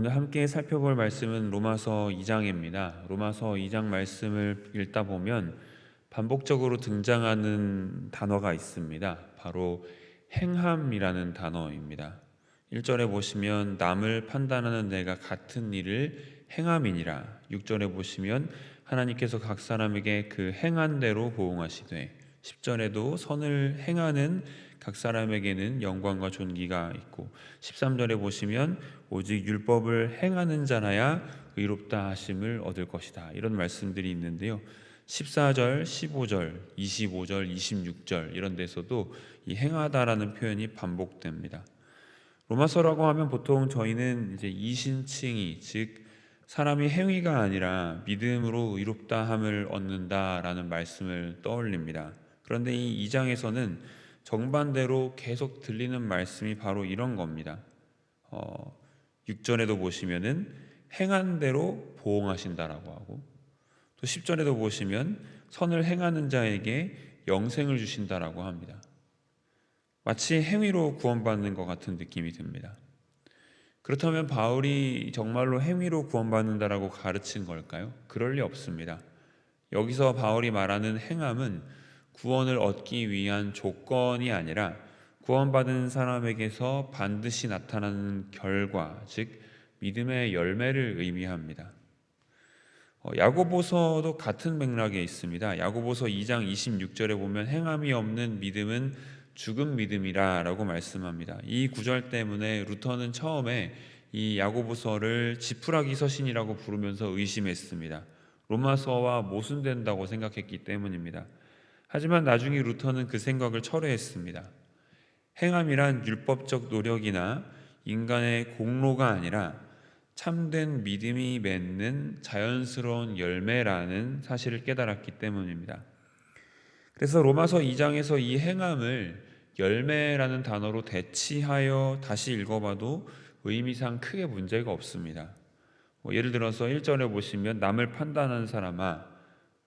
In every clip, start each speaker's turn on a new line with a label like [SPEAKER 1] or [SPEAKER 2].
[SPEAKER 1] 오늘 함께 살펴볼 말씀은 로마서 2장입니다. 로마서 2장 말씀을 읽다 보면 반복적으로 등장하는 단어가 있습니다. 바로 행함이라는 단어입니다. 1절에 보시면 남을 판단하는 내가 같은 일을 행함이니라. 6절에 보시면 하나님께서 각 사람에게 그 행한 대로 보응하시되, 10절에도 선을 행하는 각 사람에게는 영광과 존귀가 있고, 13절에 보시면 오직 율법을 행하는 자라야 의롭다 하심을 얻을 것이다, 이런 말씀들이 있는데요. 14절, 15절, 25절, 26절 이런 데서도 이 행하다라는 표현이 반복됩니다. 로마서라고 하면 보통 저희는 이제 이신칭의, 즉 사람이 행위가 아니라 믿음으로 의롭다함을 얻는다라는 말씀을 떠올립니다. 그런데 이 2장에서는 정반대로 계속 들리는 말씀이 바로 이런 겁니다. 6절에도 보시면은 행한 대로 보응하신다라고 하고, 또 10절에도 보시면 선을 행하는 자에게 영생을 주신다라고 합니다. 마치 행위로 구원받는 것 같은 느낌이 듭니다. 그렇다면 바울이 정말로 행위로 구원받는다라고 가르친 걸까요? 그럴 리 없습니다. 여기서 바울이 말하는 행함은 구원을 얻기 위한 조건이 아니라 구원받은 사람에게서 반드시 나타나는 결과, 즉 믿음의 열매를 의미합니다. 야고보서도 같은 맥락에 있습니다. 야고보서 2장 26절에 보면 행함이 없는 믿음은 죽은 믿음이라 라고 말씀합니다. 이 구절 때문에 루터는 처음에 이 야고보서를 지푸라기 서신이라고 부르면서 의심했습니다. 로마서와 모순된다고 생각했기 때문입니다. 하지만 나중에 루터는 그 생각을 철회했습니다. 행함이란 율법적 노력이나 인간의 공로가 아니라 참된 믿음이 맺는 자연스러운 열매라는 사실을 깨달았기 때문입니다. 그래서 로마서 2장에서 이 행함을 열매라는 단어로 대치하여 다시 읽어봐도 의미상 크게 문제가 없습니다. 예를 들어서 1절에 보시면 남을 판단하는 사람아,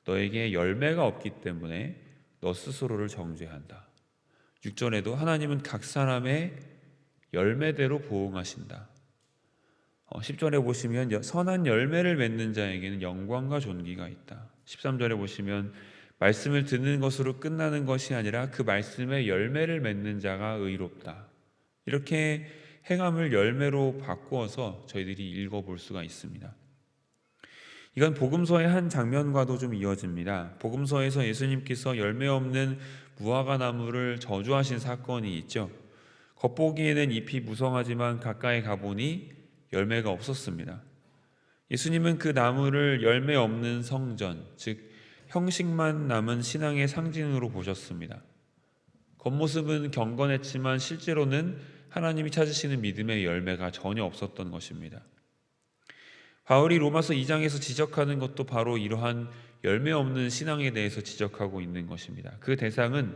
[SPEAKER 1] 너에게 열매가 없기 때문에 너 스스로를 정죄한다. 6절에도 하나님은 각 사람의 열매대로 보응하신다. 10절에 보시면 선한 열매를 맺는 자에게는 영광과 존귀가 있다. 13절에 보시면 말씀을 듣는 것으로 끝나는 것이 아니라 그 말씀의 열매를 맺는 자가 의롭다. 이렇게 행함을 열매로 바꾸어서 저희들이 읽어볼 수가 있습니다. 이건 복음서의 한 장면과도 좀 이어집니다. 복음서에서 예수님께서 열매 없는 무화과 나무를 저주하신 사건이 있죠. 겉보기에는 잎이 무성하지만 가까이 가보니 열매가 없었습니다. 예수님은 그 나무를 열매 없는 성전, 즉 형식만 남은 신앙의 상징으로 보셨습니다. 겉모습은 경건했지만 실제로는 하나님이 찾으시는 믿음의 열매가 전혀 없었던 것입니다. 바울이 로마서 2장에서 지적하는 것도 바로 이러한 열매 없는 신앙에 대해서 지적하고 있는 것입니다. 그 대상은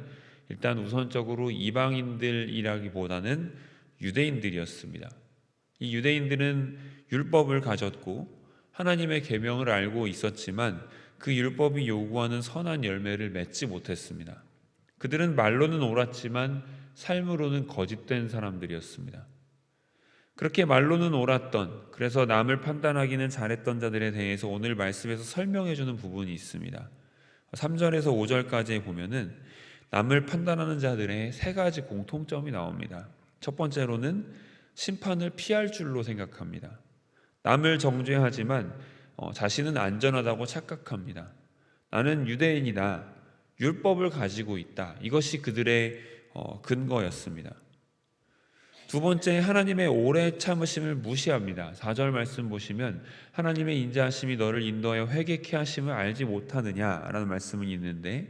[SPEAKER 1] 일단 우선적으로 이방인들이라기보다는 유대인들이었습니다. 이 유대인들은 율법을 가졌고 하나님의 계명을 알고 있었지만 그 율법이 요구하는 선한 열매를 맺지 못했습니다. 그들은 말로는 옳았지만 삶으로는 거짓된 사람들이었습니다. 그렇게 말로는 옳았던, 그래서 남을 판단하기는 잘했던 자들에 대해서 오늘 말씀에서 설명해 주는 부분이 있습니다. 3절에서 5절까지 보면은 남을 판단하는 자들의 세 가지 공통점이 나옵니다. 첫 번째로는 심판을 피할 줄로 생각합니다. 남을 정죄하지만 자신은 안전하다고 착각합니다. 나는 유대인이다, 율법을 가지고 있다, 이것이 그들의 근거였습니다. 두 번째, 하나님의 오래 참으심을 무시합니다. 4절 말씀 보시면 하나님의 인자하심이 너를 인도하여 회개케 하심을 알지 못하느냐라는 말씀이 있는데,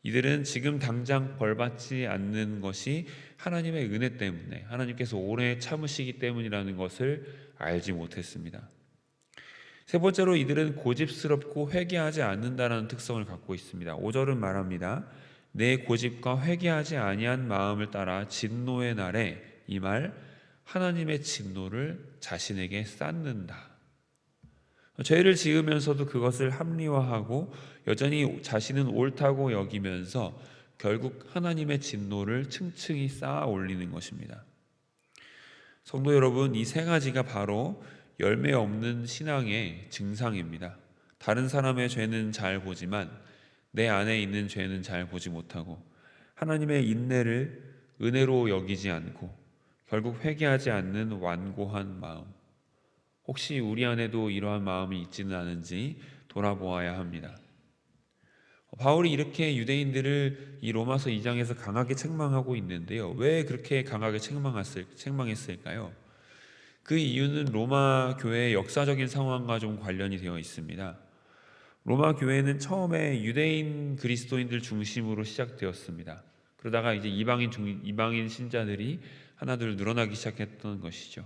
[SPEAKER 1] 이들은 지금 당장 벌받지 않는 것이 하나님의 은혜 때문에, 하나님께서 오래 참으시기 때문이라는 것을 알지 못했습니다. 세 번째로 이들은 고집스럽고 회개하지 않는다는 특성을 갖고 있습니다. 5절은 말합니다. 내 고집과 회개하지 아니한 마음을 따라 진노의 날에, 이 말, 하나님의 진노를 자신에게 쌓는다. 죄를 지으면서도 그것을 합리화하고 여전히 자신은 옳다고 여기면서 결국 하나님의 진노를 층층이 쌓아 올리는 것입니다. 성도 여러분, 이 세 가지가 바로 열매 없는 신앙의 증상입니다. 다른 사람의 죄는 잘 보지만 내 안에 있는 죄는 잘 보지 못하고 하나님의 인내를 은혜로 여기지 않고 결국 회개하지 않는 완고한 마음. 혹시 우리 안에도 이러한 마음이 있지는 않은지 돌아보아야 합니다. 바울이 이렇게 유대인들을 이 로마서 2장에서 강하게 책망하고 있는데요. 왜 그렇게 강하게 책망했을까요? 그 이유는 로마 교회의 역사적인 상황과 좀 관련이 되어 있습니다. 로마 교회는 처음에 유대인 그리스도인들 중심으로 시작되었습니다. 그러다가 이제 이방인 신자들이 하나둘 늘어나기 시작했던 것이죠.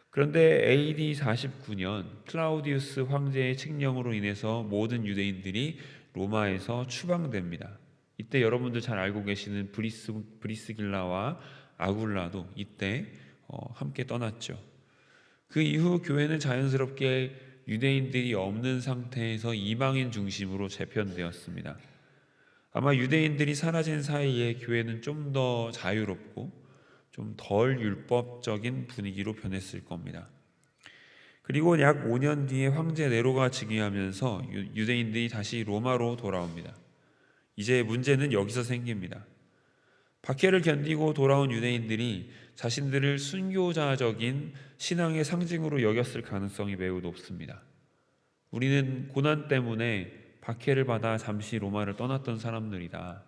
[SPEAKER 1] 그런데 AD 49년 클라우디우스 황제의 칙령으로 인해서 모든 유대인들이 로마에서 추방됩니다. 이때 여러분들 잘 알고 계시는 브리스길라와 아굴라도 이때 함께 떠났죠. 그 이후 교회는 자연스럽게 유대인들이 없는 상태에서 이방인 중심으로 재편되었습니다. 아마 유대인들이 사라진 사이에 교회는 좀 더 자유롭고 좀 덜 율법적인 분위기로 변했을 겁니다. 그리고 약 5년 뒤에 황제 네로가 즉위하면서 유대인들이 다시 로마로 돌아옵니다. 이제 문제는 여기서 생깁니다. 박해를 견디고 돌아온 유대인들이 자신들을 순교자적인 신앙의 상징으로 여겼을 가능성이 매우 높습니다. 우리는 고난 때문에 박해를 받아 잠시 로마를 떠났던 사람들이다.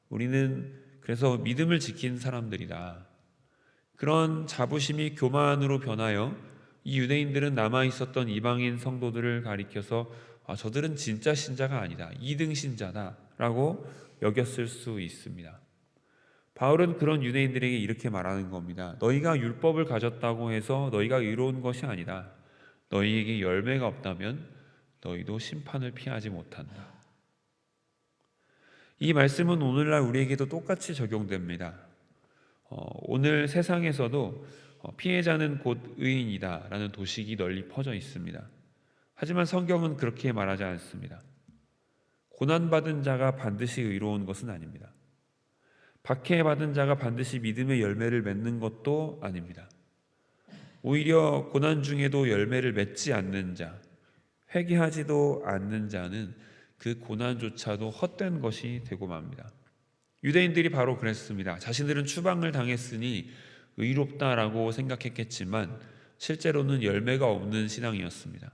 [SPEAKER 1] 우리는 그래서 믿음을 지킨 사람들이다. 그런 자부심이 교만으로 변하여 이 유대인들은 남아있었던 이방인 성도들을 가리켜서 저들은 진짜 신자가 아니다. 2등 신자다 라고 여겼을 수 있습니다. 바울은 그런 유대인들에게 이렇게 말하는 겁니다. 너희가 율법을 가졌다고 해서 너희가 의로운 것이 아니다. 너희에게 열매가 없다면 너희도 심판을 피하지 못한다. 이 말씀은 오늘날 우리에게도 똑같이 적용됩니다. 오늘 세상에서도 피해자는 곧 의인이다 라는 도식이 널리 퍼져 있습니다. 하지만 성경은 그렇게 말하지 않습니다. 고난받은 자가 반드시 의로운 것은 아닙니다. 박해받은 자가 반드시 믿음의 열매를 맺는 것도 아닙니다. 오히려 고난 중에도 열매를 맺지 않는 자, 회개하지도 않는 자는 그 고난조차도 헛된 것이 되고 맙니다. 유대인들이 바로 그랬습니다. 자신들은 추방을 당했으니 의롭다라고 생각했겠지만 실제로는 열매가 없는 신앙이었습니다.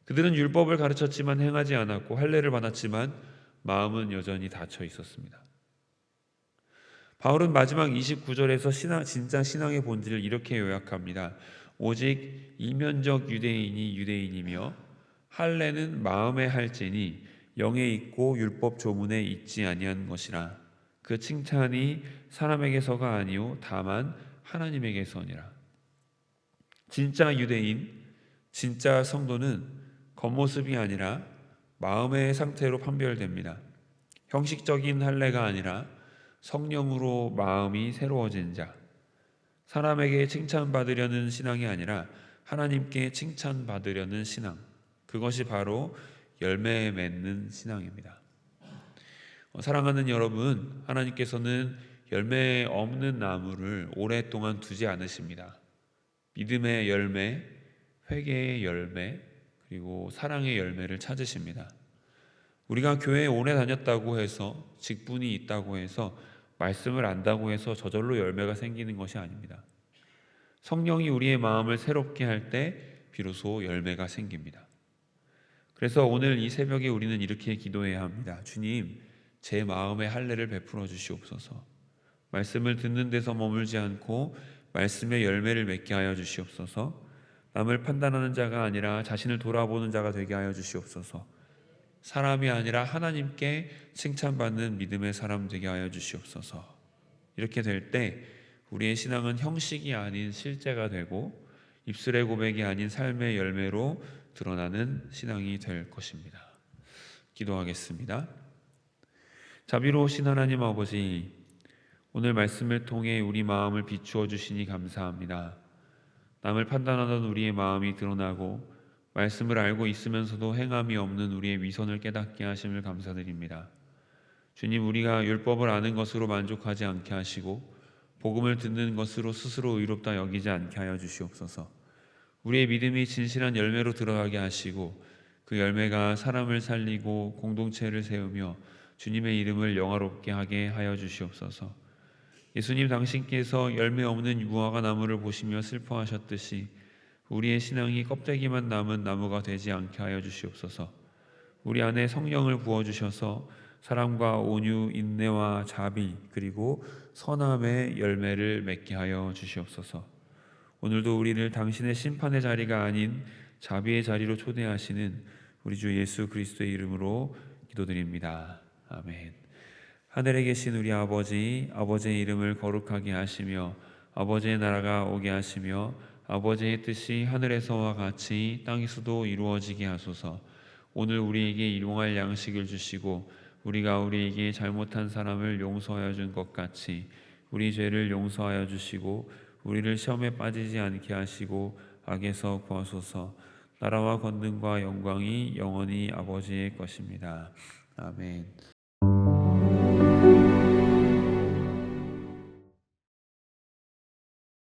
[SPEAKER 1] 그들은 율법을 가르쳤지만 행하지 않았고 할례를 받았지만 마음은 여전히 닫혀 있었습니다. 바울은 마지막 29절에서 진짜 신앙의 본질을 이렇게 요약합니다. 오직 이면적 유대인이 유대인이며 할례는 마음에 할지니 영에 있고 율법 조문에 있지 아니한 것이라. 그 칭찬이 사람에게서가 아니요 다만 하나님에게서니라. 진짜 유대인, 진짜 성도는 겉모습이 아니라 마음의 상태로 판별됩니다. 형식적인 할례가 아니라 성령으로 마음이 새로워진 자, 사람에게 칭찬받으려는 신앙이 아니라 하나님께 칭찬받으려는 신앙, 그것이 바로 열매 맺는 신앙입니다. 사랑하는 여러분, 하나님께서는 열매 없는 나무를 오랫동안 두지 않으십니다. 믿음의 열매, 회개의 열매, 그리고 사랑의 열매를 찾으십니다. 우리가 교회에 오래 다녔다고 해서, 직분이 있다고 해서, 말씀을 안다고 해서 저절로 열매가 생기는 것이 아닙니다. 성령이 우리의 마음을 새롭게 할 때 비로소 열매가 생깁니다. 그래서 오늘 이 새벽에 우리는 이렇게 기도해야 합니다. 주님, 제 마음의 할례를 베풀어 주시옵소서. 말씀을 듣는 데서 머물지 않고 말씀의 열매를 맺게 하여 주시옵소서. 남을 판단하는 자가 아니라 자신을 돌아보는 자가 되게 하여 주시옵소서. 사람이 아니라 하나님께 칭찬받는 믿음의 사람 되게 하여 주시옵소서. 이렇게 될 때 우리의 신앙은 형식이 아닌 실제가 되고 입술의 고백이 아닌 삶의 열매로 드러나는 신앙이 될 것입니다. 기도하겠습니다. 자비로우신 하나님 아버지, 오늘 말씀을 통해 우리 마음을 비추어 주시니 감사합니다. 남을 판단하던 우리의 마음이 드러나고 말씀을 알고 있으면서도 행함이 없는 우리의 위선을 깨닫게 하심을 감사드립니다. 주님, 우리가 율법을 아는 것으로 만족하지 않게 하시고 복음을 듣는 것으로 스스로 의롭다 여기지 않게 하여 주시옵소서. 우리의 믿음이 진실한 열매로 들어가게 하시고 그 열매가 사람을 살리고 공동체를 세우며 주님의 이름을 영화롭게 하게 하여 주시옵소서. 예수님 당신께서 열매 없는 무화과 나무를 보시며 슬퍼하셨듯이 우리의 신앙이 껍데기만 남은 나무가 되지 않게 하여 주시옵소서. 우리 안에 성령을 부어주셔서 사랑과 온유, 인내와 자비, 그리고 선함의 열매를 맺게 하여 주시옵소서. 오늘도 우리를 당신의 심판의 자리가 아닌 자비의 자리로 초대하시는 우리 주 예수 그리스도의 이름으로 기도드립니다. 아멘. 하늘에 계신 우리 아버지, 아버지의 이름을 거룩하게 하시며 아버지의 나라가 오게 하시며 아버지의 뜻이 하늘에서와 같이 땅에서도 이루어지게 하소서. 오늘 우리에게 일용할 양식을 주시고 우리가 우리에게 잘못한 사람을 용서하여 준 것 같이 우리 죄를 용서하여 주시고 우리를 시험에 빠지지 않게 하시고 악에서 구하소서. 나라와 권능과 영광이 영원히 아버지의 것입니다. 아멘.